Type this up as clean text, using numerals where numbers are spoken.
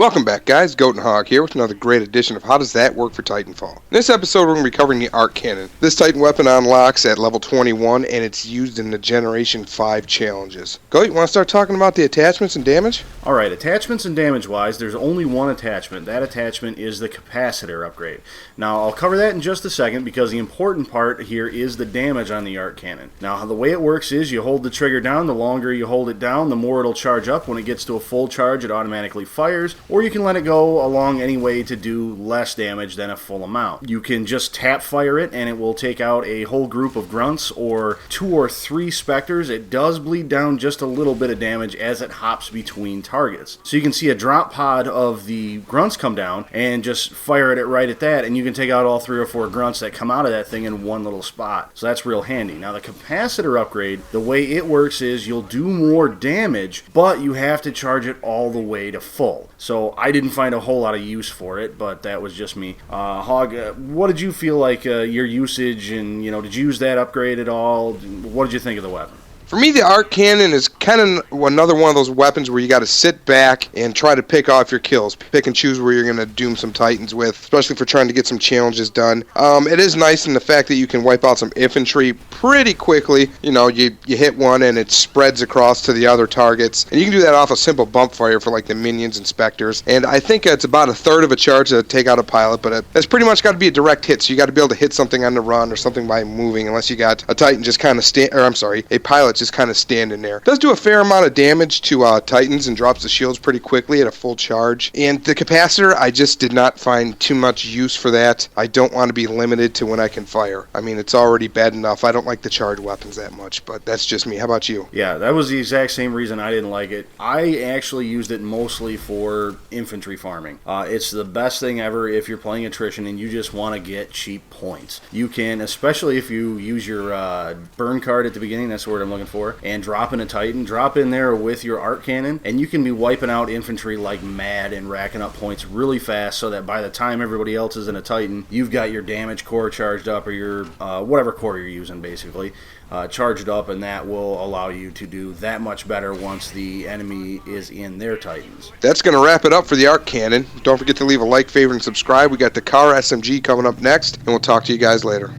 Welcome back, guys. Goat and Hog here with another great edition of How Does That Work for Titanfall. In this episode, we're going to be covering the Arc Cannon. This Titan weapon unlocks at level 21, and it's used in the Generation 5 challenges. Goat, you want to start talking about the attachments and damage? Alright, attachments and damage-wise, there's only one attachment. That attachment is the capacitor upgrade. Now, I'll cover that in just a second because the important part here is the damage on the Arc Cannon. Now, the way it works is you hold the trigger down. The longer you hold it down, the more it'll charge up. When it gets to a full charge, it automatically fires. Or you can let it go along any way to do less damage than a full amount. You can just tap fire it and it will take out a whole group of grunts or 2 or 3 specters. It does bleed down just a little bit of damage as it hops between targets. So you can see a drop pod of the grunts come down and just fire it right at that, and you can take out all 3 or 4 grunts that come out of that thing in one little spot. So that's real handy. Now the capacitor upgrade, the way it works is you'll do more damage, but you have to charge it all the way to full. So I didn't find a whole lot of use for it, but that was just me. Hog, what did you feel like your usage, and did you use that upgrade at all? What did you think of the weapon? For me, the Arc Cannon is kind of another one of those weapons where you got to sit back and try to pick off your kills. Pick and choose where you're going to doom some Titans with, especially for trying to get some challenges done. It is nice in the fact that you can wipe out some infantry pretty quickly. You hit one and it spreads across to the other targets. And you can do that off a simple bump fire for like the minions and specters. And I think it's about a third of a charge to take out a pilot, but it's pretty much got to be a direct hit. So you got to be able to hit something on the run or something by moving, unless you got a Titan just kind of a pilot just kind of standing there. It does do a fair amount of damage to Titans and drops the shields pretty quickly at a full charge. And the capacitor, I just did not find too much use for that. I don't want to be limited to when I can fire. I mean, it's already bad enough. I don't like the charged weapons that much, but that's just me. How about you? Yeah, that was the exact same reason I didn't like it. I actually used it mostly for infantry farming. It's the best thing ever if you're playing attrition and you just want to get cheap points. You can, especially if you use your burn card at the beginning, that's the word I'm looking for, and drop in a Titan, drop in there with your Arc Cannon, and you can be wiping out infantry like mad and racking up points really fast so that by the time everybody else is in a Titan, you've got your damage core charged up, or your whatever core you're using basically, charged up, and that will allow you to do that much better once the enemy is in their Titans. That's going to wrap it up for the Arc Cannon. Don't forget to leave a like, favorite, and subscribe. We got the car SMG coming up next, and we'll talk to you guys later.